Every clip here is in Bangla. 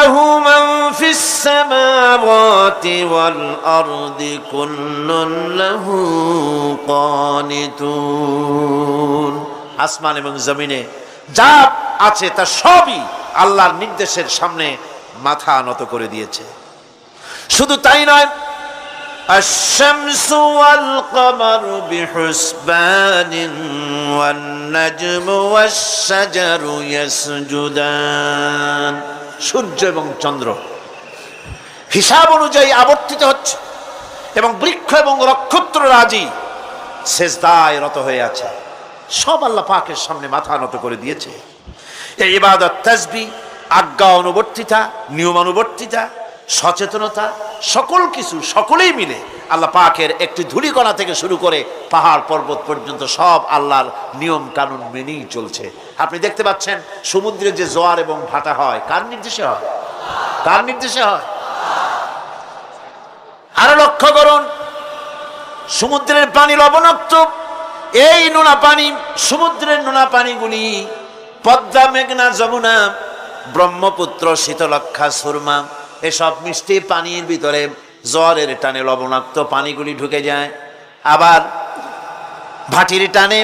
লাহু মান ফিস সামাওয়াতি ওয়াল আরদি কুল্লুন লাহু কানিতুন। আসমান এবং জমিনে যা আছে তা সবই আল্লাহর নির্দেশের সামনে মাথা নত করে দিয়েছে। শুধু তাই নয়, আশ-শামসু ওয়াল কামারু বিহুসবানিন ওয়ান নাজমু ওয়াশ-শাজারু ইয়াসজুদান। সূর্য এবং চন্দ্র হিসাব অনুযায়ী আবর্তিত হচ্ছে এবং বৃক্ষ এবং নক্ষত্ররাজি সেজদায় রত হয়ে আছে। সব আল্লাহ পাকের সামনে মাথা নত করে দিয়েছে। এই ইবাদত, তাসবিহ, আজ্ঞা অনুবর্তিতা, নিয়মানুবর্তিতা, সচেতনতা, সকল কিছু সকলেই মিলে আল্লাহ পাকের একটি ধূলিকণা থেকে শুরু করে পাহাড় পর্বত পর্যন্ত সব আল্লাহর নিয়ম কানুন মেনেই চলছে। আপনি দেখতে পাচ্ছেন সমুদ্রে যে জোয়ার এবং ভাটা হয় কার নির্দেশে হয়? কার নির্দেশে হয়? আরো লক্ষ্য করুন, সমুদ্রের পানি লবণাক্ত। এই নোনা পানি, সমুদ্রের নোনা পানিগুলি পদ্মা, মেঘনা, যমুনা, ব্রহ্মপুত্র, শীতলক্ষা, সুরমা এসব মিষ্টি পানির ভিতরে জ্বরের টানে লবণাক্ত পানিগুলি ঢুকে যায়। আবার ভাটির টানে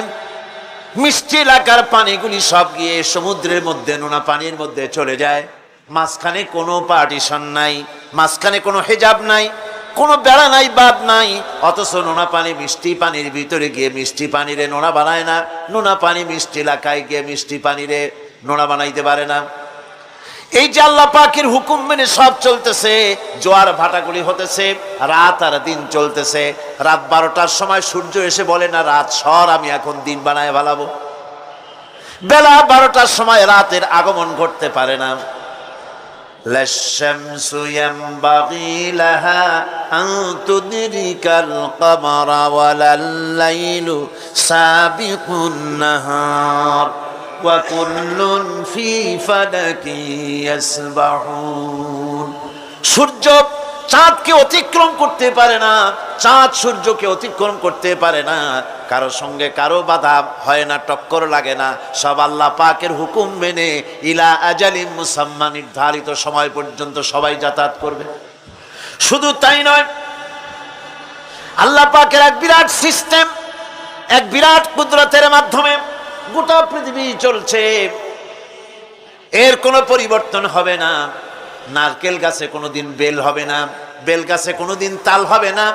মিষ্টি এলাকার পানিগুলি সব গিয়ে সমুদ্রের মধ্যে নোনা পানির মধ্যে চলে যায়। মাঝখানে কোনো পার্টিশন নাই, মাঝখানে কোনো হেজাব নাই, কোনো বেড়া নাই, বাদ নাই। অথচ নোনা পানি মিষ্টি পানির ভিতরে গিয়ে মিষ্টি পানিরে নোনা বানায় না, নোনা পানি মিষ্টি এলাকায় গিয়ে মিষ্টি পানিরে নোনা বানাইতে পারে না। এই যে আল্লাহ পাকের হুকুম মেনে সব চলতেছে, জোয়ার ভাটাগুলি হতেছে, রাত আর দিন চলতেছে। রাত 12টার সময় সূর্য এসে বলে না, রাত সর, আমি এখন দিন বানায় ভালাবো। বেলা 12টার সময় রাতের আগমন ঘটতে পারে না। লাশ-শামসু ইয়ামবাগি লাহা আন তুদরিকাল কামারা ওয়ালাল লাইলু সাবিকুন নাহার ওয়া কুল্লুন ফি ফালাকি ইয়াসবাহুন। সূর্য চাঁদকে অতিক্রম করতে পারে না, চাঁদ সূর্যকে অতিক্রম করতে পারে না। কারো সঙ্গে কারো বাধা হয় না, টক্কর লাগে না। সব আল্লাহ পাকের হুকুম মেনে ইলা আজালিম মুসাম্মা, নির্ধারিত সময় পর্যন্ত সবাই যাতায়াত করবে। শুধু তাই নয়, আল্লাহ পাকের এক বিরাট সিস্টেম, এক বিরাট কুদরতের মাধ্যমে গোটা পৃথিবী চলছে। এর কোনো পরিবর্তন হবে না। নারকেল গাছে কোনোদিন বেল হবে না, বেল গাছে কোনোদিন তাল হবে না,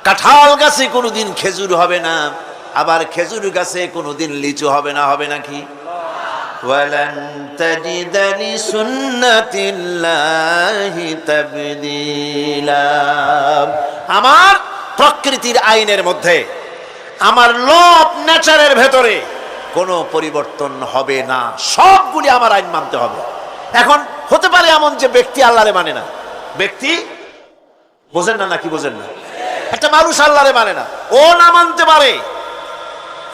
কাঁঠাল গাছে কোনোদিন খেজুর হবে না, আবার খেজুর গাছে কোনোদিন লিচু হবে না। হবে নাকি? ওয়ালান তাজিদা লিসুন্নাতিল্লাহি তাবদীলা। আমার প্রকৃতির আইনের মধ্যে, আমার ল অফ নেচারের ভেতরে কোনো পরিবর্তন হবে না। সবগুলি আমার আইন মানতে হবে। এখন হতে পারে এমন যে ব্যক্তি আল্লাহরে মানে না, ব্যক্তি বোঝেন না, নাকি বোঝেন না? একটা মানুষ আল্লাহরে মানে না, ও না মানতে পারে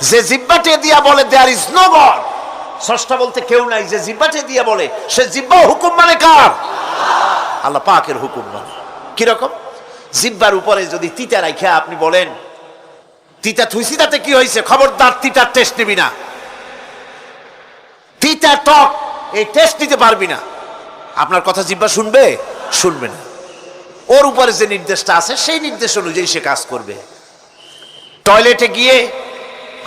যে জিহ্বাটে দিয়া বলে দেয়ার ইজ নো গড, স্রষ্টা বলতে কেউ নাই, যে জিহ্বাটে দিয়া বলে সে জিহ্বা হুকুম মানে কার? আল্লাহ পাকের হুকুম মানে। কিরকম? জিহ্বার উপরে যদি তিতা রাখে আপনি বলেন তিতা থুইছি তাতে কি হয়েছে, খবরদার তিতার টেস্ট নিবি না, তিতা টক এই টেস্ট নিতে পারবি না, আপনার কথা জিহ্বা শুনবে? শুনবে না। ওর উপরে যে নির্দেশটা আছে সেই নির্দেশ অনুযায়ী সে কাজ করবে। টয়লেটে গিয়ে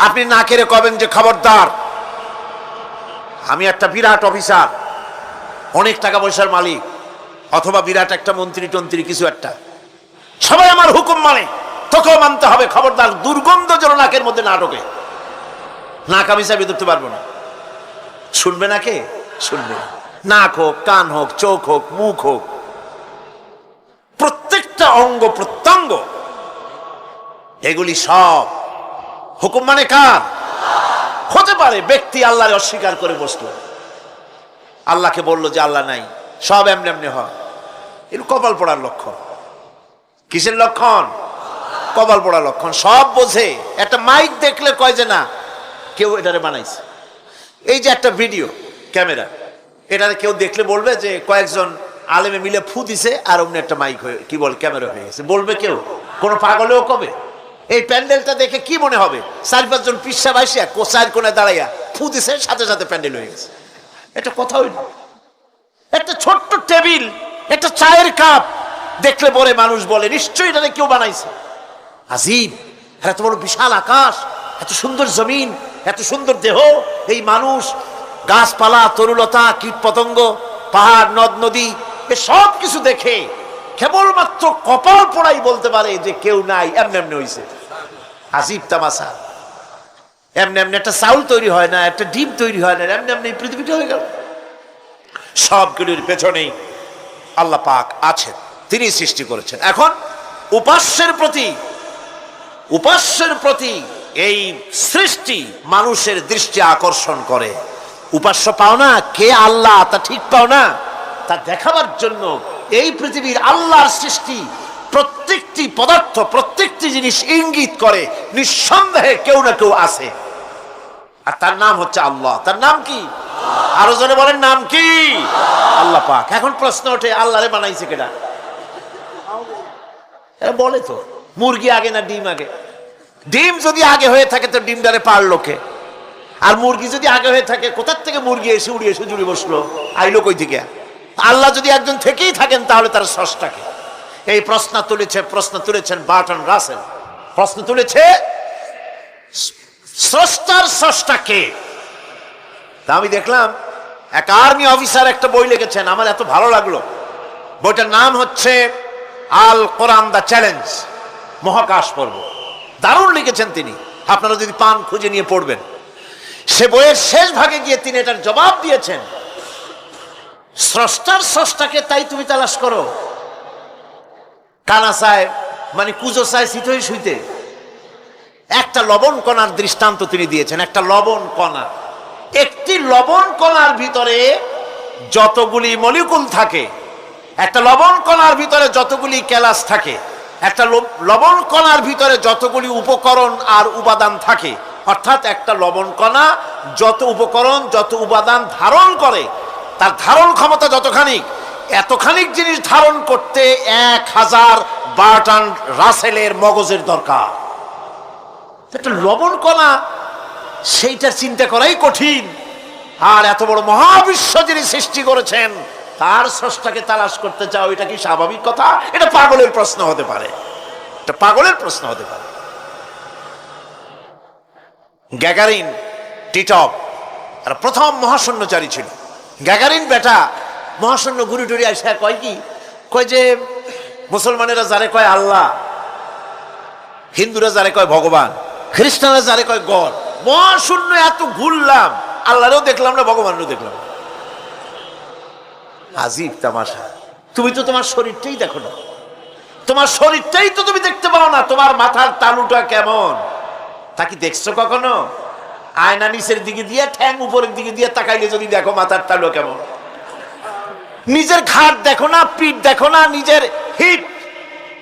আপনি না কেড়ে কবেন যে খবরদার, আমি একটা বিরাট অফিসার, অনেক টাকা পয়সার মালিক, অথবা বিরাট একটা মন্ত্রী টন্ত্রী কিছু একটা, সবাই আমার হুকুম মানে, তোকেও মানতে হবে, খবরদার দুর্গন্ধ যেন নাকের মধ্যে না ঢোকে। নাক আমি চাবি ধরতে পারবো না। শুনবে না কে? শুনবে। নাক হোক, কান হোক, চোখ হোক, মুখ হোক, প্রত্যেকটা অঙ্গ প্রত্যঙ্গ, এগুলি সব হুকুম মানে কার? হতে পারে ব্যক্তি আল্লাহরে অস্বীকার করে বসলো, আল্লাহকে বললো যে আল্লাহ নাই, সব এমনি এমনি হয়। এর কপাল পড়ার লক্ষণ। কিসের লক্ষণ? কপাল পড়ার লক্ষণ। সব বোঝে। একটা মাইক দেখলে কয় যে না, কেউ এটারে বানাইছে। এই যে একটা ভিডিও ক্যামেরা, এটারে কেউ দেখলে বলবে যে কয়েকজন আলেমে মিলে ফু দিছে আর অমনি একটা মাইক হয়ে কি বল ক্যামেরা হয়ে গেছে, বলবে কেউ? কোনো পাগলেও কবে? এই প্যান্ডেলটা দেখে কি মনে হবে? 4-5 জন পিসা বাইসিয়া কোচার কোণে দাঁড়াইয়া ফু দিছে, সাথে সাথে প্যান্ডেল হয়ে গেছে। এটা কথা হইল? একটা ছোট্ট টেবিল, একটা চায়ের কাপ দেখলে পরে মানুষ বলে নিশ্চয়ই এটা কেউ বানাইছে। আজীব, এত বড় বিশাল আকাশ, এত সুন্দর জমিন, এত সুন্দর দেহ, এই মানুষ, গাছপালা, তরুলতা, কীট পতঙ্গ, পাহাড়, নদ নদী, এ সব কিছু দেখে কেবলমাত্র কপাল পোড়াই বলতে পারে যে কেউ নাই, এমনি এমনি হইছে। আজীব তামাশা। এমনি এমনি একটা চাউল তৈরি হয় না, একটা ডিম তৈরি হয় না, এমনি এমনি পৃথিবীটা হয়ে গেল। সবগুলির পেছনেই আল্লাহ পাক আছেন, তিনি সৃষ্টি করেছেন। এখন উপাস্যের প্রতি এই সৃষ্টি মানুষের দৃষ্টি আকর্ষণ করে। উপাস্য পাও না কে আল্লাহ, তা ঠিক পাও না, তা দেখাবার জন্য এই পৃথিবীর আল্লাহর সৃষ্টি প্রত্যেকটি পদার্থ, প্রত্যেকটি জিনিস ইঙ্গিত করে নিঃসন্দেহে কেউ না কেউ আছে, আর তার নাম হচ্ছে আল্লাহ। তার নাম কি? আরো জনে বলেন, নাম কি? আল্লাহ পাক। এখন প্রশ্ন ওঠে, আল্লাহরে বানাইছে কেডা? এরা বলে তো মুরগি আগে না ডিম আগে? ডিম যদি আগে হয়ে থাকে তো ডিমটারে পারলো কে? আর মুরগি যদি আগে হয়ে থাকে, কোথার থেকে মুরগি এসে উড়ে এসে জুড়ে বসলো, আইলো কই থেকে? আল্লাহ যদি একজন থেকেই থাকেন তাহলে তার স্রষ্টাকে? এই প্রশ্ন তুলেছেন বার্টন রাসেল। প্রশ্ন তুলেছে স্রষ্টার স্রষ্টাকে। তা আমি দেখলাম এক আর্মি অফিসার একটা বই লিখেছেন, আমার এত ভালো লাগলো। বইটার নাম হচ্ছে আল কোরআন দ্য চ্যালেঞ্জ, মহাকাশ পর্ব। দারুণ লিখেছেন তিনি, আপনারা যদি পান খুঁজে নিয়ে পড়বেন। সে বইয়ের শেষ ভাগে গিয়ে তিনি এটার জবাব দিয়েছেন, স্রষ্টার স্রষ্টাকে তাই তুমি তালাশ করো, কানা চায় মানে কুজো চায় শীতই শুইতে। একটা লবণ কণার দৃষ্টান্ত তিনি দিয়েছেন। একটা লবণ কণা, একটি লবণ কণার ভিতরে যতগুলি মলিকুল থাকে, একটা লবণ কণার ভিতরে যতগুলি ক্যালাস থাকে, একটা লবণ কণার ভিতরে যতগুলি উপকরণ আর উপাদান থাকে, অর্থাৎ একটা লবণ কণা যত উপকরণ, যত উপাদান ধারণ করে, তার ধারণ ক্ষমতা যতখানি, এতখানিক জিনিস ধারণ করতে 1000 বার্টন রাসেলের মগজের দরকার। একটা লবণ কণা, সেইটা চিন্তা করাই কঠিন। আর এত বড় মহাবিশ্ব যিনি সৃষ্টি করেছেন তার স্রষ্টাকে তালাশ করতে চাও, এটা কি স্বাভাবিক কথা? এটা পাগলের প্রশ্ন হতে পারে, এটা পাগলের প্রশ্ন হতে পারে। গ্যাগারিন টিটপ আর প্রথম মহাশূন্যচারী ছিল। গ্যাগারিন বেটা মহাশূন্য ঘুরি টুরি আসে, কয় কি? কয় যে মুসলমানেরা যারে কয় আল্লাহ, হিন্দুরা যারে কয় ভগবান, খ্রিস্টানরা যারে কয় গড, মহাশূন্য এত ঘুরলাম, আল্লাহরেও দেখলাম না, ভগবানও দেখলাম না। আজীব তামাশা। তুমি তো তোমার শরীরটাই দেখো না, তোমার শরীরটাই তো তুমি দেখতে পাও না। তোমার মাথার তালুটা কেমন তা কি দেখছো কখনো? আয়না নিচের দিকে দিয়ে, ঠ্যাং উপরের দিকে দিয়ে তাকাইলে যদি দেখো মাথার তালু কেমন। নিজের ঘাট দেখো না, পিঠ দেখো না, নিজের হিপ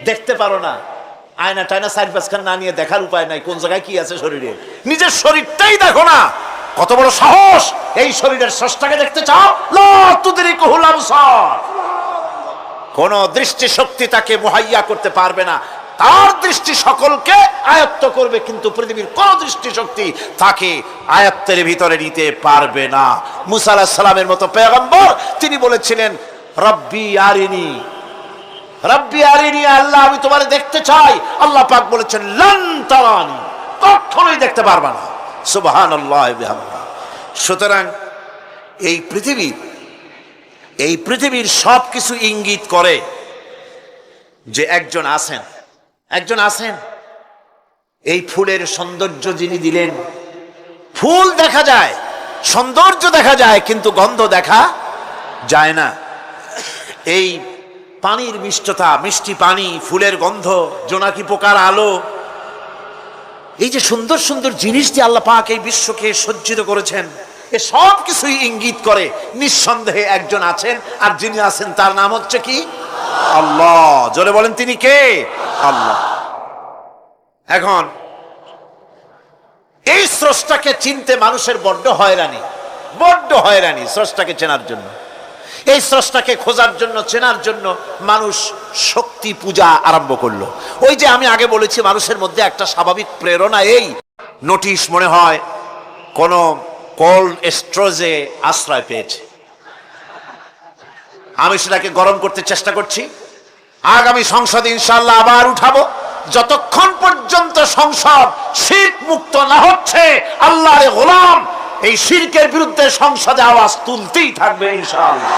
দেখতে পারো না। আয়না টায়না সাইড পাঁচখান না নিয়ে দেখার উপায় নাই কোন জায়গায় কি আছে শরীরে। নিজের শরীরটাই দেখো না। কত বড় সাহস! এই শরীরের স্রষ্টাকে দেখতে চাও? লা তুদরিকুহুল আবসার। কোন দৃষ্টি শক্তি তাকে মুহাইয়া করতে পারবে না। তার দৃষ্টি সকলকে আয়ত্ত করবে, কিন্তু পৃথিবীর কোন দৃষ্টি শক্তি তাকে আয়ত্তের ভিতরে নিতে পারবে না। মুসা আলাইহিস সালামের মতো পয়গম্বর, তিনি বলেছিলেন রব্বি আরিনি, রব্বি আরিনি, আল্লাহ আমি তোমারে দেখতে চাই। আল্লাহ পাক বলেছেন লান তারানি, কখনোই দেখতে পারবে না। সুবহানাল্লাহ ওয়া বিহামদিহি। সুতরাং এই পৃথিবীর সব কিছু ইঙ্গিত করে যে একজন আছেন, একজন আছেন। এই ফুলের সৌন্দর্য যিনি দিলেন, ফুল দেখা যায়, সৌন্দর্য দেখা যায়, কিন্তু গন্ধ দেখা যায় না। এই পানির মিষ্টতা, মিষ্টি পানি, ফুলের গন্ধ, জোনাকি পোকার আলো, এই যে সুন্দর সুন্দর জিনিস দিয়ে আল্লাহ পাক এই বিশ্বকে সজ্জিত করেছেন, এ সব কিছুই ইঙ্গিত করে নিঃসন্দেহে একজন আছেন। আর যিনি আছেন তার নাম হচ্ছে কি? আল্লাহ। জোরে বলেন, তিনি কে? আল্লাহ। এখন এই স্রষ্টাকে চিনতে মানুষের বড্ড হয়রানি স্রষ্টাকে চেনার জন্য। এই স্রষ্টাকে খোঁজার জন্য, চেনার জন্য মানুষ শক্তি পূজা আরম্ভ করলো। ওই যে আমি আগে বলেছি, মানুষের মধ্যে একটা স্বাভাবিক প্রেরণা, এই নোটিশ মনে হয় কোন কোল্ড স্টোরেজে আশ্রয় পেয়েছে। আমি সেটাকে গরম করতে চেষ্টা করছি। আগামী সংসদে ইনশাআল্লাহ আবার উঠাবো। যতক্ষণ পর্যন্ত সংসদ শিরক মুক্ত না হচ্ছে, আল্লাহর গোলাম এই শিরকের বিরুদ্ধে সংসদে আওয়াজ তুলতেই থাকবে ইনশাআল্লাহ।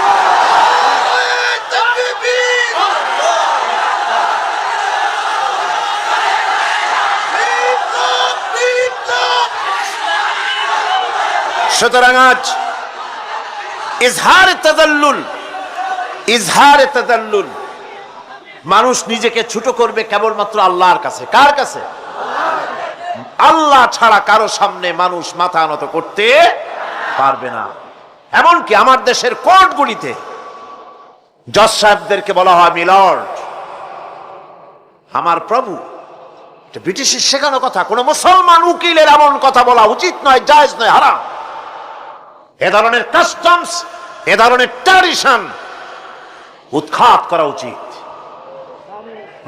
সুতরাং আজ ইজহারে তাদাল্লুল, মানুষ নিজেকে ছোট করবে কেবলমাত্র আল্লাহর কাছে। কার কাছে? আল্লাহ ছাড়া কারো সামনে মানুষ মাথা নত করতে পারবে না। এমনকি আমার দেশের কোর্টগুলিতে জজ সাহেবদেরকে বলা হয় মিলর্ড, আমার প্রভু। ব্রিটিশের শেখানো কথা, কোন মুসলমান উকিলের এমন কথা বলা উচিত নয়, জায়েজ নয়, হারাম। এ ধরনের কাস্টমস, এ ধরনের ট্র্যাডিশন উৎখাত করা উচিত।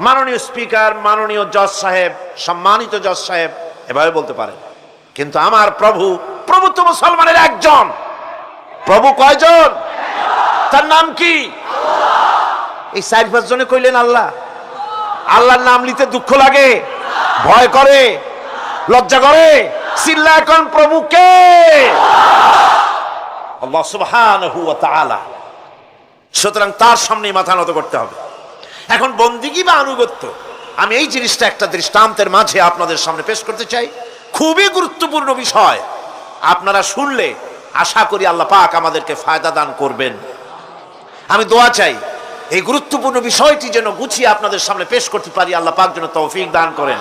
মাননীয় স্পিকার, মাননীয় জজ সাহেব, সম্মানিত জজ সাহেব এভাবে বলতে পারেন, কিন্তু আমার প্রভু, প্রভু তো মুসলমানের একজন। প্রভু কয়জন? তার নাম কি? এই 4-5 জনে কইলেন আল্লাহ। আল্লাহর নাম নিতে দুঃখ লাগে, ভয় করে, লজ্জা করে? চিল্লা এখন প্রভু কে? আল্লাহ সুবহানাহু ওয়া তাআলা। সুতরাং তার সামনে মাথা নত করতে হবে। এখন বন্দিগি বা আনুগত্য, আমি এই জিনিসটা একটা দৃষ্টান্তের মাঝে আপনাদের সামনে পেশ করতে চাই। খুবই গুরুত্বপূর্ণ বিষয়, আপনারা শুনলে আশা করি আল্লাহ পাক আমাদেরকে ফায়দা দান করবেন। আমি দোয়া চাই এই গুরুত্বপূর্ণ বিষয়টি যেন গুছিয়ে আপনাদের সামনে পেশ করতে পারি, আল্লাহ পাক যেন তৌফিক দান করেন।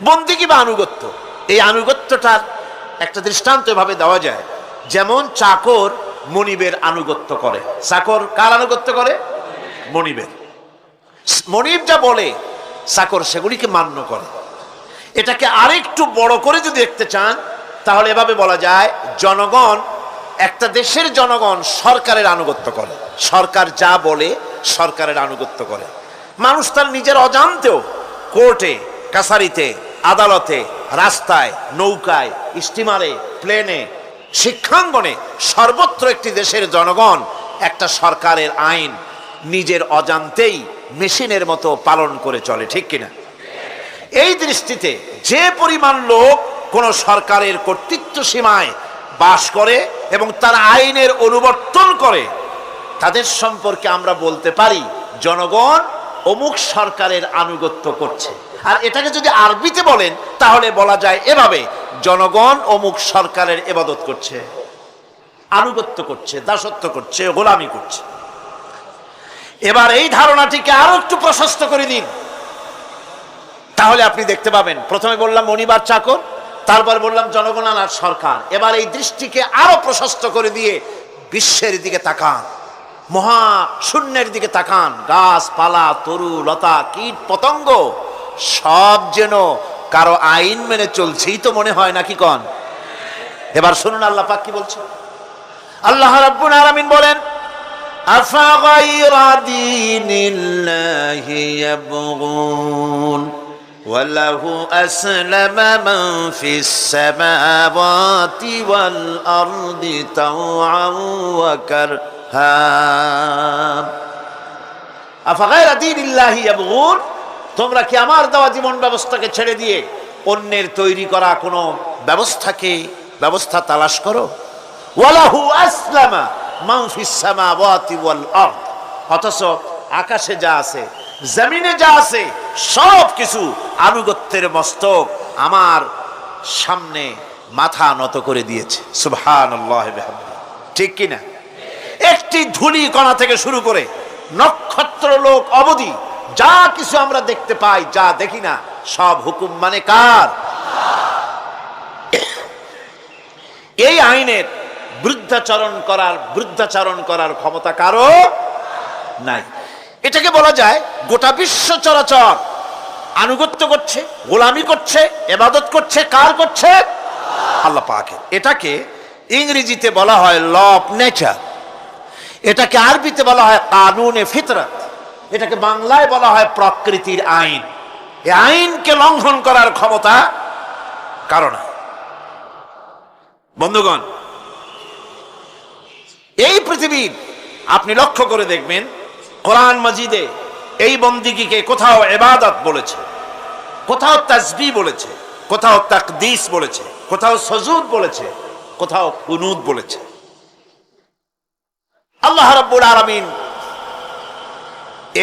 বন্দিগি বা আনুগত্য, এই আনুগত্যটার একটা দৃষ্টান্ত এভাবে দেওয়া যায়, যেমন চাকর মনিবের আনুগত্য করে। চাকর কার আনুগত্য করে? মনিবের। মনিব যা বলে চাকর সেগুলিকে মান্য করে। এটাকে আরেকটু বড় করে যদি দেখতে চান তাহলে এভাবে বলা যায়, জনগণ, একটা দেশের জনগণ সরকারের আনুগত্য করে। সরকার যা বলে সরকারের আনুগত্য করে। মানুষ তার নিজের অজান্তেও কোর্টে, কাছারিতে, আদালতে, রাস্তায়, নৌকায়, স্টিমারে, প্লেনে, শিক্ষাঙ্গনে, সর্বত্র একটি দেশের জনগণ একটা সরকারের আইন নিজের অজান্তেই মেশিনের মতো পালন করে চলে, ঠিক কিনা? এই দৃষ্টিতে যে পরিমাণ লোক কোন সরকারের কর্তৃত্ব সীমায় বাস করে এবং তার আইনের অনুবর্তন করে, তাদের সম্পর্কে আমরা বলতে পারি জনগণ অমুক সরকারের আনুগত্য করছে। আর এটাকে যদি আরবিতে বলেন তাহলে বলা যায় এভাবে, জনগণ অমুক সরকারের ইবাদত করছে, আনুগত্য করছে, দাসত্ব করছে, গোলামি করছে। এবার এই ধারণাটিকে আরো একটু প্রশস্ত করে দিন, তাহলে আপনি দেখতে পাবেন, প্রথমে বললাম মনিবার চাকর, তারপর বললাম জনগণ আর সরকার। এবার এই দৃষ্টিকে আরো প্রশস্ত করে দিয়ে বিশ্বের দিকে তাকান, মহা শূন্যের দিকে তাকান। গাছপালা, তরু লতা, কীট পতঙ্গ সব যেন কারো আইন মেনে চলছেই তো মনে হয়, নাকি কন? এবার শুনুন আল্লাহ পাক কি বলছেন। আল্লাহ রাব্বুল আলামিন বলেন, আফাগাইরা দীনিল্লাহি ইয়াবগুন ওয়ালাহু আসলামা মান ফিস সামাওয়াতি ওয়াল আরদি তাওআন ওয়া কারহা। আফাগাইরা দীনিল্লাহি ইয়াবগুন, তোমরা কি আমার দেওয়া জীবন ব্যবস্থাকে ছেড়ে দিয়ে অন্যের তৈরি করা কোনো ব্যবস্থা তালাশ করো? ওয়ালাহু আসলামা মান ফিস সামাওয়াতি ওয়াল আরদ, অথচ আকাশে যা আছে, জমিনে যা আছে, সব কিছু আনুগত্যের মস্তক আমার সামনে মাথা নত করে দিয়েছে। সুবহানাল্লাহি বিহামদিহি, ঠিক কিনা? একটি ধূলি কণা থেকে শুরু করে নক্ষত্র লোক অবধি যা কিছু আমরা দেখতে পাই, যা দেখি না, সব হুকুম মানে কার? এই আইনের বৃদ্ধাচরণ করার ক্ষমতা কারো নাই। এটাকে বলা যায় গোটা বিশ্ব চরাচর আনুগত্য করছে, গোলামি করছে, ইবাদত করছে। কার করছে? আল্লাহ পাকের। এটাকে ইংরেজিতে বলা হয় ল অফ নেচার, এটাকে আরবিতে বলা হয় কানুনে ফিতরত, এটাকে বাংলায় বলা হয় প্রকৃতির আইন। এই আইনকে লঙ্ঘন করার ক্ষমতা কারো না। বন্ধুগণ, এই পৃথিবীর আপনি লক্ষ্য করে দেখবেন কোরআন মাজিদে এই বন্দিগিকে কোথাও ইবাদত বলেছে, কোথাও তাসবিহ বলেছে, কোথাও তাকদীস বলেছে, কোথাও সুজুদ বলেছে, কোথাও কুনুত বলেছে। আল্লাহ রাব্বুল আলামিন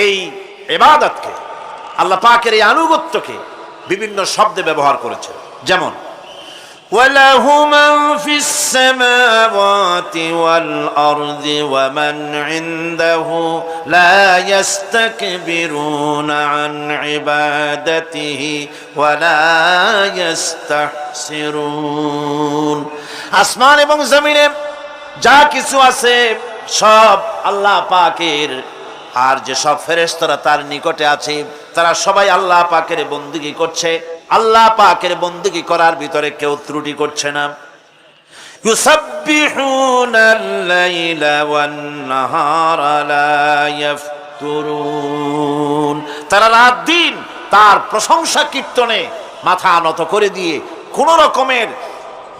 এই ইবাদতকে, আল্লাহ পাকের এই আনুগত্যকে বিভিন্ন শব্দে ব্যবহার করেছে। যেমন وَلَهُ مَنْ فِي السَّمَاوَاتِ وَالْأَرْضِ وَمَنْ عِنْدَهُ لَا يَسْتَكْبِرُونَ عَنْ عِبَادَتِهِ وَلَا يَسْتَحْسِرُونَ। আসমান এবং জমিনে যা কিছু আছে সব আল্লাহ পাকের, আর যে সব ফেরেশতারা তার নিকটে আছে তারা সবাই আল্লাহ পাকের বন্দেগী করছে। আল্লাহ পাকের বন্দেগী করার ভিতরে কেউ ত্রুটি করছে না। ইউসাব্বিহুনাল লাইলা ওয়ান নাহারা লা ইয়াফতুরুন। তারা রাত দিন তার প্রশংসা কীর্তনে মাথা নত করে দিয়ে কোন রকমের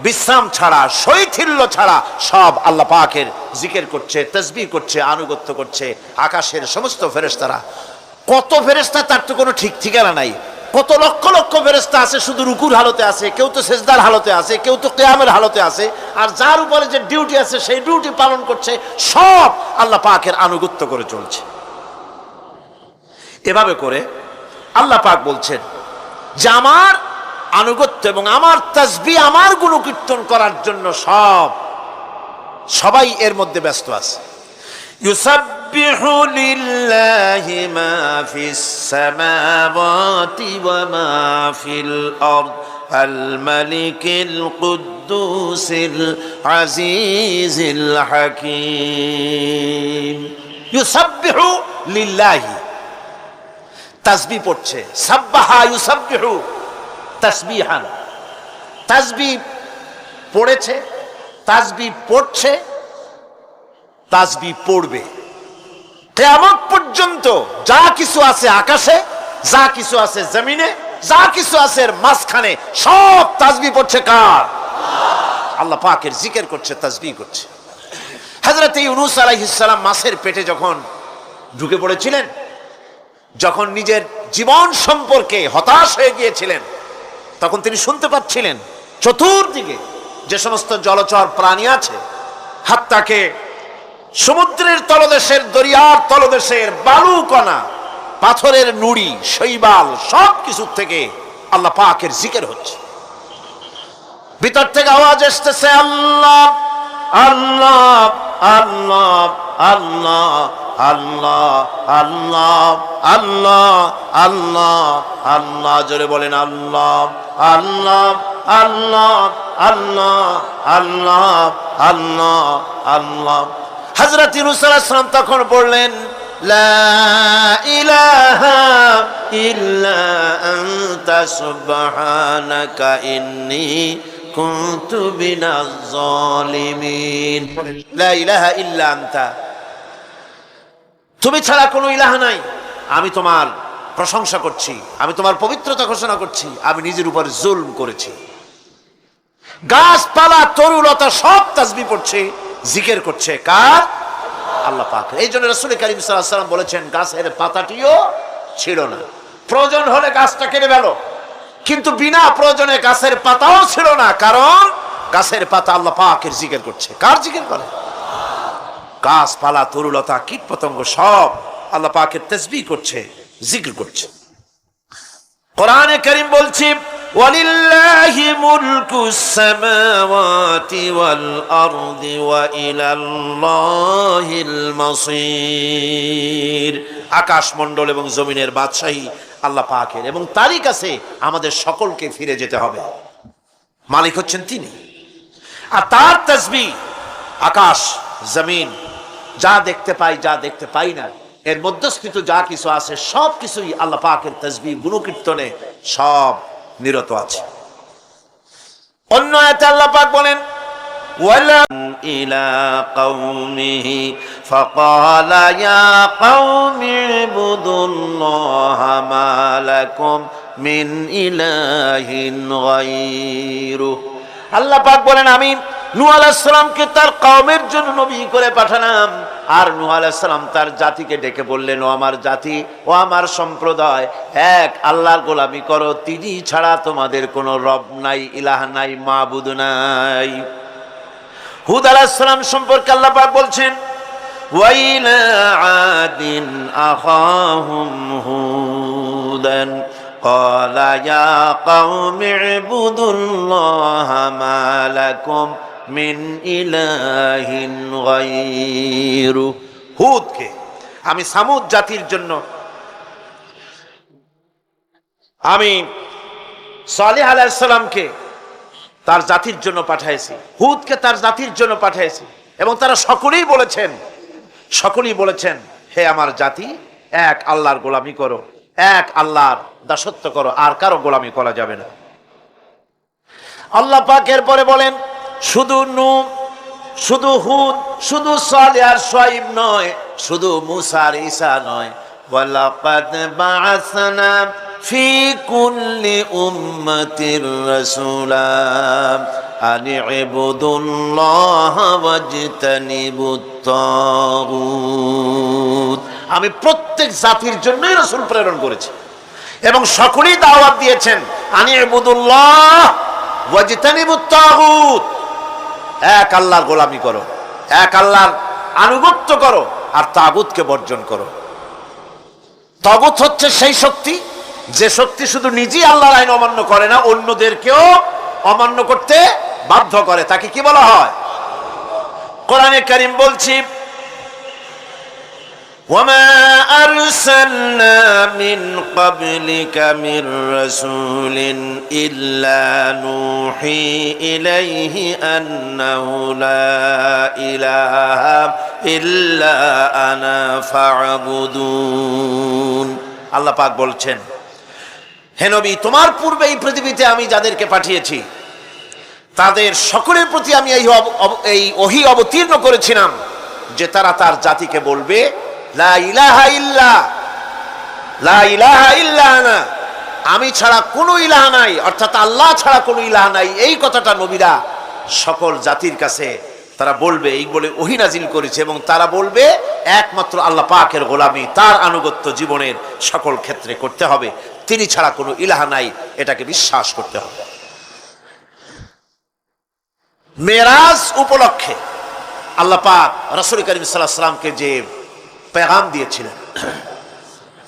বিশ্রাম ছাড়া, শৈথিল্য ছাড়া সব আল্লাহ পাকের জিকির করছে, তাসবিহ করছে, আনুগত্য করছে। আকাশের সমস্ত ফেরেশতারা, কত ফেরেশতা তার তো কোনো ঠিক ঠিকানা নাই। কত লক্ষ লক্ষ ফেরেশতা আছে শুধু রুকুর হালতে আছে, কেউ তো সেজদার হালতে আছে, কেউ তো কিয়ামের হালতে আছে। আর যার উপরে যে ডিউটি আছে সেই ডিউটি পালন করছে, সব আল্লাহ পাকের আনুগত্য করে চলছে। এভাবে করে আল্লাহ পাক বলছেন যে আমার আনুগত্য এবং আমার তাসবিহ, আমার গুণকীর্তন করার জন্য সবাই এর মধ্যে ব্যস্ত আছে। ইউসাব্বিহু লিল্লাহি মা ফিস সামাওয়াতি ওয়া মা ফিল আরদ আল মালিকিল কুদ্দুসিল আজিজিল হাকীম। ইউসাব্বিহু লিল্লাহি, তাসবিহ পড়ছে, সাব্বাহা ইউসাব্বিহু তাসবিহান। তাসবিহ পড়েছে, তাসবিহ পড়ছে, তাসবিহ পড়বে। কিয়ামত পর্যন্ত যা কিছু আছে আকাশে, যা কিছু আছে জমিনে, যা কিছু আছে এর মাঝখানে সব তাসবিহ পড়ছে কার? আল্লাহ পাকের জিকির করছে, তাসবিহ করছে। হযরত ইউনূস আলাইহিস সালাম মাছের পেটে যখন ঢুকে পড়েছিলেন, যখন নিজের জীবন সম্পর্কে হতাশ হয়ে গিয়েছিলেন, তখন তিনি শুনতে পাচ্ছিলেন চতুর্দিকে যে সমস্ত জলচর প্রাণী আছে, হাত্তাকে সমুদ্রের তলদেশের, দরিয়ার তলদেশের বালুকণা, পাথরের নুড়ি, শৈবাল সব কিছু থেকে আল্লাহ পাকের জিকির হচ্ছে। ভিতর থেকে আওয়াজ আসতেছে আল্লাহ আল্লাহ আল্লাহ আল্লাহ আল্লাহ আল্লাহ আল্লাহ আল্লাহ আল্লাহ। জোরে বলেন আল্লাহ আল্লাহ আল্লাহ আল্লাহ আল্লাহ আল্লাহ আল্লাহ। হযরত ইউনূস আলাইহিস সালাম তখন বললেন লা ইলাহা ইল্লা আনতা সুবহানাকা ইন্নী কুনতু মিনাজ জালিমিন। লা ইলাহা ইল্লা আনতা, তুমি ছাড়া কোনো ইলাহ নাই। আমি তোমার প্রশংসা করছি, আমি তোমার পবিত্রতা ঘোষণা করছি। আমি নিজের উপর জুলম করেছি। গাছপালা, তরুলতা সব তাসবিহ পড়ছে, জিকির করছে কার? আল্লাহ পাক। এই জন্য রাসূল কারীম সাল্লাল্লাহু আলাইহি ওয়াসাল্লাম বলেছেন গাছের পাতাটিও ছিল না, প্রয়োজন হলে গাছটা কেটে ফেলো, কিন্তু বিনা প্রয়োজনে গাছের পাতাও ছিল না, কারণ গাছের পাতা আল্লাহ পাকের জিকির করছে। কার জিকির করে? গাছপালা, তরুলতা, কীট পতঙ্গ সব আল্লাহ পাকের তাসবিহ করছে, জিকির করছে। কোরআনে কারীম বলছে ওয়ালিল্লাহি মুলকুস সামাওয়াতি ওয়াল আরদি ওয়া ইলাল্লাহিল মাসির। আকাশ মণ্ডল এবং জমিনের বাদশাহী আল্লাহ পাকের, এবং তারই কাছে আমাদের সকলকে ফিরে যেতে হবে। মালিক হচ্ছেন তিনি। আর তার তাসবিহ আকাশ জমিন যা দেখতে পাই, যা দেখতে পাই না, এর মধ্যস্থিত যা কিছু আছে সব কিছুই আল্লাহ পাকের তাসবিহ গুণকীর্তনে সব নিরত আছে। অন্য আয়াতে আল্লাহ পাক বলেন ওয়ালা ইলা কওমিহি ফাকালা ইয়া কওমি ইবুদুল্লাহা মা লাকুম মিন ইলাহিন গায়রু। আল্লাহ পাক বলেন আমি নূহ আলাইহিস সালামকে তার কওমের জন্য নবী করে পাঠালাম, আর নূহ আলাইহিস সালাম তার জাতিকে ডেকে বললেন, ও আমার জাতি, ও আমার সম্প্রদায়, এক আল্লাহর গোলামি করো, তিনি ছাড়া তোমাদের কোনো রব নাই, ইলাহ নাই, মাবুদ নাই। হুদ আলাইহিস সালাম সম্পর্কে আল্লাহ পাক বলছেন, ওয়াইলা আদিন আখাহুম হুদান ক্বালা ইয়া কওমি ইবুদুল্লাহা মা লাকুম মিন ইলাহিন গায়রু। হুদকে আমি সামুদ জাতির জন্য, আমি সালেহ আলাইহিস সালামকে তার জাতির জন্য পাঠাইছি, হুদকে তার জাতির জন্য পাঠাইছি, এবং তারা সকলেই বলেছেন হে আমার জাতি, এক আল্লাহর গোলামি করো, এক আল্লাহর দাসত্ব করো, আর কারো গোলামি করা যাবে না। আল্লাহ পাক এরপরে বলেন, শুধু নূহ, শুধু হুদ, শুধু সালেহ আর শুআয়ব নয়, শুধু মূসা আর ঈসা নয়, ওয়ালাকাদ বাআসনা ফি কুল্লি উম্মাতির রাসূলা আন ইবুদুল্লাহা ওয়াজতানিবুত তাগুত। আমি প্রত্যেক জাতির জন্যই রাসূল প্রেরণ করেছি, এবং সকলেই দাওয়াত দিয়েছেন আন ইবুদুল্লাহ ওয়াজতানিবুত তাগুত, এক আল্লাহর গোলামি করো, এক আল্লাহর আনুগত্য করো, আর তাগুতকে বর্জন করো। তাগুত হচ্ছে সেই শক্তি যে শক্তি শুধু নিজেই আল্লাহর আইন অমান্য করে না, অন্যদেরকেও অমান্য করতে বাধ্য করে, তাকে কি বলা হয়? কোরআনে কারীম বলছি, ওয়ামা আরসালনা মিন ক্বাবলিকা মির রাসূলিন ইল্লা নূহি ইলাইহি আন্নাহু লা ইলাহা ইল্লা আনা ফা'বুদুন। আল্লাহ পাক বলছেন, হে নবী, তোমার পূর্বে এই পৃথিবীতে আমি যাদেরকে পাঠিয়েছি তাদের সকলের প্রতি আমি এই ওহী অবতীর্ণ করেছিলাম যে তারা তার জাতিকে বলবে, লা ইলাহা ইল্লা আনা, আমি ছাড়া কোনো ইলাহ নাই, অর্থাৎ আল্লাহ ছাড়া কোনো ইলাহ নাই। এই কথাটা নবীরা সকল জাতির কাছে তারা বলবে, এই বলে ওহী নাজিল করেছে, এবং তারা বলবে একমাত্র আল্লাহ পাকের গোলামি, তার আনুগত্য জীবনের সকল ক্ষেত্রে করতে হবে, তিনি ছাড়া কোনো ইলাহ নাই, এটাকে বিশ্বাস করতে হবে। মেরাজ উপলক্ষে আল্লাহ পাক রাসূল করিম সাল্লাল্লাহু আলাইহি ওয়াসাল্লামকে যে পেগাম দিয়েছিলেন,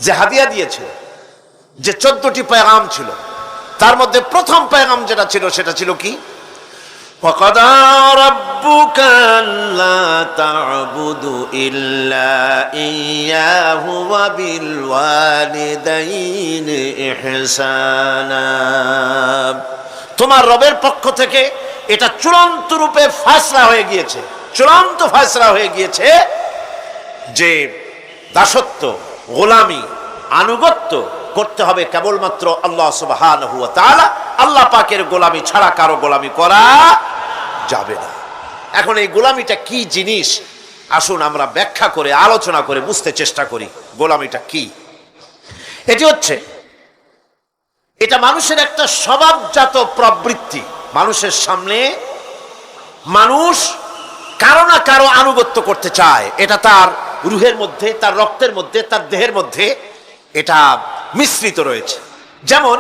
যে হাদিয়া দিয়েছিলেন, যে 14টি পেগাম ছিল, তার মধ্যে প্রথম পেগাম যেটা ছিল সেটা ছিল কি? وَقَضَى رَبُّكَ أَلَّا تَعْبُدُوا إِلَّا إِيَّاهُ وَبِالْوَالِدَيْنِ إِحْسَانًا। তোমার রবের পক্ষ থেকে এটা চূড়ান্ত রূপে ফয়সালা হয়ে গিয়েছে, চূড়ান্ত ফয়সালা হয়ে গিয়েছে যে দাসত্ব, গোলামি, আনুগত্য করতে হবে কেবলমাত্র আল্লাহ সুবহানাহু ওয়া তাআলা। আল্লাহ পাকের গোলামি ছাড়া কারো গোলামি করা যাবে না। এখন এই গোলামিটা কি জিনিস, আসুন আমরা ব্যাখ্যা করে আলোচনা করে বুঝতে চেষ্টা করি গোলামিটা কি। এটি হচ্ছে, এটা মানুষের একটা স্বভাবজাত প্রবৃত্তি। মানুষের সামনে মানুষ কারো না কারো আনুগত্য করতে চায়, এটা তার রুহের মধ্যে, তার রক্তের মধ্যে, তার দেহের মধ্যে এটা মিশ্রিত রয়েছে। যেমন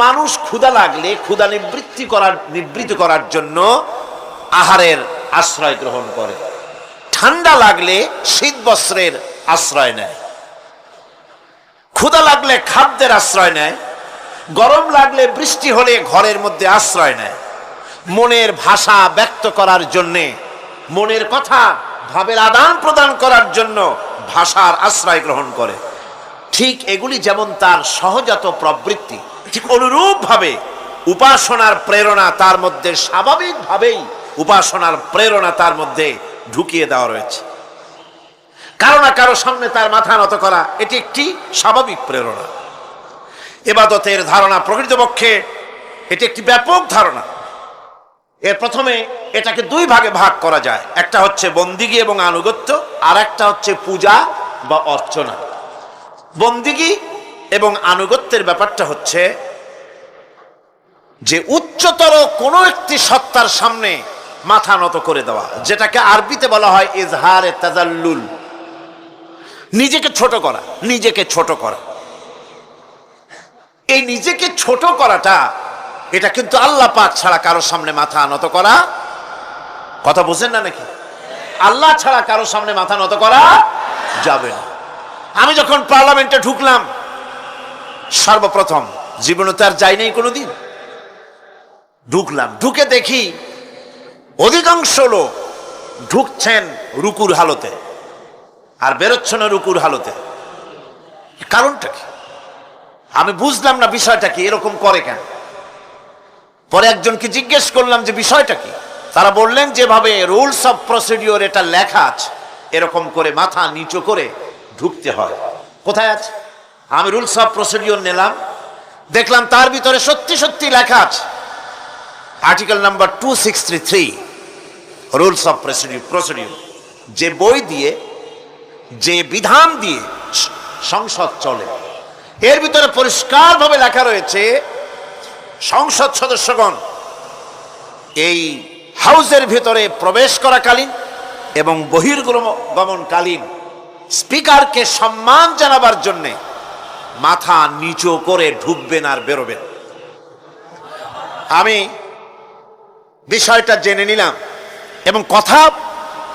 মানুষ ক্ষুধা লাগলে ক্ষুধা নিবৃত্তি করার জন্য আহারের আশ্রয় গ্রহণ করে, ঠান্ডা লাগলে শীত বস্ত্রের আশ্রয় নেয়, ক্ষুধা লাগলে খাদ্যের আশ্রয় নেয়, গরম লাগলে বৃষ্টি হলে ঘরের মধ্যে আশ্রয় নেয়, মনের ভাষা ব্যক্ত করার জন্যে, মনের কথা ভাবের আদান প্রদান করার জন্য ভাষার আশ্রয় গ্রহণ করে। ঠিক এগুলি যেমন তার সহজাত প্রবৃত্তি, ঠিক অনুরূপ ভাবে উপাসনার প্রেরণা তার মধ্যে স্বাভাবিকভাবেই উপাসনার প্রেরণা তার মধ্যে ঢুকিয়ে দেওয়া রয়েছে। কারো না কারো সামনে তার মাথা নত করা, এটি একটি স্বাভাবিক প্রেরণা। ইবাদতের ধারণা প্রকৃতপক্ষে এটি একটি ব্যাপক ধারণা। এর প্রথমে এটাকে দুই ভাগে ভাগ করা যায়, একটা হচ্ছে বন্দিগি এবং আনুগত্য, আর একটা হচ্ছে পূজা বা অর্চনা। বন্দিগি এবং আনুগত্যের ব্যাপারটা হচ্ছে যে উচ্চতর কোনো একটি সত্তার সামনে মাথা নত করে দেওয়া, যেটাকে আরবিতে বলা হয় ইজহারে তাজাল্লুল, নিজেকে ছোট করা, নিজেকে ছোট করা। এই নিজেকে ছোট করাটা, এটা কিন্তু আল্লাহ পাক ছাড়া কারোর সামনে মাথা নত করা, কথা বুঝেন না নাকি? আল্লাহ ছাড়া কারোর সামনে মাথা নত করা যাবে না। আমি যখন পার্লামেন্টে ঢুকলাম, সর্বপ্রথম, জীবনে তো আর যাই নাই কোনোদিন, ঢুকলাম, ঢুকে দেখি অধিকাংশ লোক ঢুকছেন রুকুর হালতে আর বেরোচ্ছেন রুকুর হালতে। কারণটা কি আমি বুঝলাম না, বিষয়টা কি, এরকম করে কেন? পরে একজনকে জিজ্ঞেস করলাম যে বিষয়টা কি। তারা বললেন যেভাবে রুলস অফ প্রসিডিওর এটা লেখা আছে, এরকম করে মাথা নিচু করে ঢুকতে হয়। কোথায় আছে? আমি রুলস অফ প্রসিডিওর নিলাম, দেখলাম তার ভিতরে সত্যি সত্যি লেখা আছে, article number 263 rules of procedure, যে বই দিয়ে, যে বিধান দিয়ে সংসদ চলে, এর ভিতরে পরিষ্কারভাবে লেখা রয়েছে সংসদ সদস্যগণ এই হাউসের ভিতরে প্রবেশ করাকালীন এবং বহির্গমনকালীন স্পিকারকে সম্মান জানাবার জন্য মাথা নিচু করে ঢুকবেন আর বেরোবেন। আমি বিষয়টা জেনে নিলাম, এবং কথা,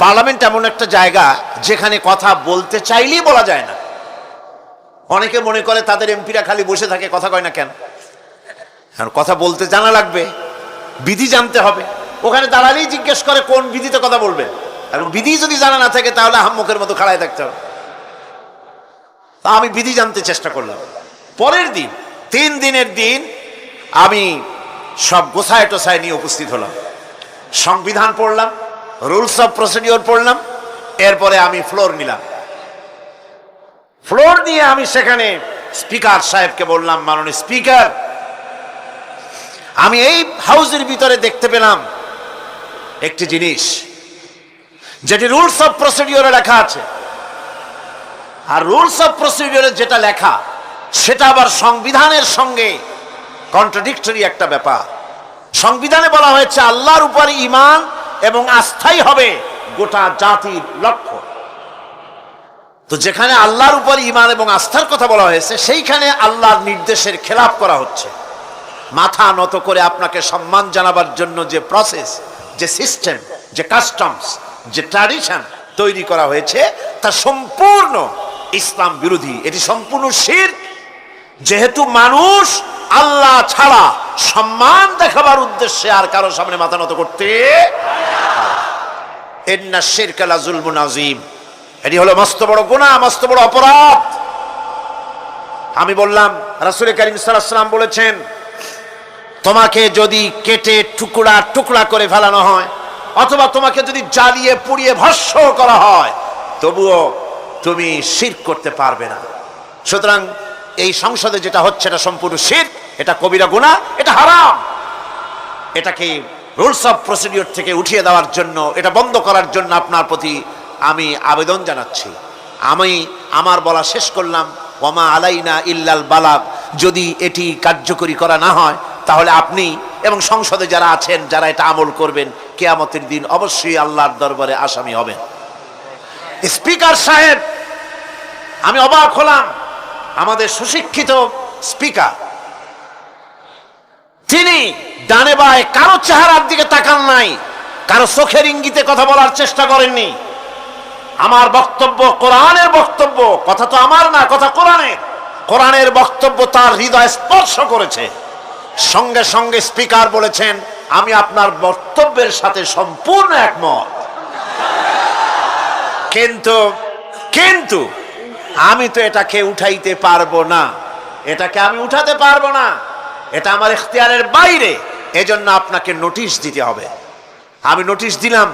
পার্লামেন্ট এমন একটা জায়গা যেখানে কথা বলতে চাইলেই বলা যায় না। অনেকে মনে করে তাদের এমপিরা খালি বসে থাকে, কথা কয় না কেন? কথা বলতে জানা লাগবে, বিধি জানতে হবে। ওখানে দাঁড়ালেই জিজ্ঞেস করে কোন বিধিতে কথা বলবে, এবং বিধি যদি জানা না থাকে তাহলে আহাম্মকের মতো খাড়ায় থাকতে হবে। তা আমি বিধি জানতে চেষ্টা করলাম। পরের দিন, 3 দিনের দিন, আমি সব গোছায় টোছায় নিয়ে উপস্থিত হলাম, সংবিধান পড়লাম, রুলস অফ প্রসিডিওর পড়লাম, এরপরে আমি ফ্লোর নিলাম। ফ্লোর নিয়ে আমি সেখানে স্পিকার সাহেবকে বললাম, মাননীয় স্পিকার, আমি এই হাউসের ভিতরে দেখতে পেলাম একটি জিনিস যেটি রুলস অফ প্রসিডিওরে লেখা আছে, আর রুলস অফ প্রসিডিওরে যেটা লেখা সেটা আবার সংবিধানের সঙ্গে কন্ট্রাডিক্টরি একটা ব্যাপার। সংবিধানে বলা হয়েছে আল্লাহর উপর ঈমান এবং আস্থাই হবে গোটা জাতির লক্ষ্য। তো যেখানে আল্লাহর উপর ঈমান এবং আস্থার কথা বলা হয়েছে, সেইখানে আল্লাহর নির্দেশের খেলাপ করা হচ্ছে। মাথা নত করে আপনাকে সম্মান জানাবার জন্য যে প্রসেস, যে সিস্টেম, যে কাস্টমস, যে ট্র্যাডিশন তৈরি করা হয়েছে, তা সম্পূর্ণ ইসলাম বিরোধী, এটি সম্পূর্ণ শিরক। যেহেতু মানুষ আল্লাহ ছাড়া সম্মান দেখাবার উদ্দেশ্যে আর কারো সামনে মাথা নত করতে, ইন্না শিরকা লাযুলমুন আযীম, এটি হলো মস্ত বড় গুনাহ, মস্ত বড় অপরাধ। আমি বললাম, রাসূল করিম সাল্লাল্লাহু আলাইহি ওয়াসাল্লাম বলেছেন, তোমাকে যদি কেটে টুকরা টুকরা করে ফেলানো হয়, অথবা তোমাকে যদি জ্বালিয়ে পুড়িয়ে ভস্ম করা হয়, তবুও তুমি শিরক করতে পারবে না। সুতরাং এই সংসদে যেটা হচ্ছে এটা সম্পূর্ণ শিরক, এটা কবিরা গুনাহ, এটা হারাম। এটাকে রুলস অফ প্রসিডিওর থেকে উঠিয়ে দেওয়ার জন্য, এটা বন্ধ করার জন্য আপনার প্রতি আমি আবেদন জানাচ্ছি। আমি আমার বলা শেষ করলাম, ওয়ামা আলাইনা ইল্লাল বালাগ। যদি এটি কার্যকরী করা না হয়, তাহলে আপনি এবং সংসদে যারা আছেন, যারা এটা আমল করবেন, কিয়ামতের দিন অবশ্যই আল্লাহর দরবারে আসামি হবেন। স্পিকার সাহেব, আমি অবাক হলাম, আমাদের সুশিক্ষিত স্পিকার, তিনি ডানে বায়ে কারো চেহারার দিকে তাকান নাই, কারো চোখের ইঙ্গিতে কথা বলার চেষ্টা করেননি। আমার বক্তব্য কোরআনের বক্তব্য, কথা তো আমার না, কথা কোরআনের। কোরআনের বক্তব্য তার হৃদয় স্পর্শ করেছে। সঙ্গে সঙ্গে স্পিকার বলেছেন, আমি আপনার বক্তব্যের সাথে সম্পূর্ণ একমত, কিন্তু আমি তো এটাকে উঠাইতে পারবো না, এটাকে আমি উঠাতে পারবো না, এটা আমার ইখতিয়ারের বাইরে, এজন্য আপনাকে নোটিশ দিতে হবে। আমি নোটিশ দিলাম,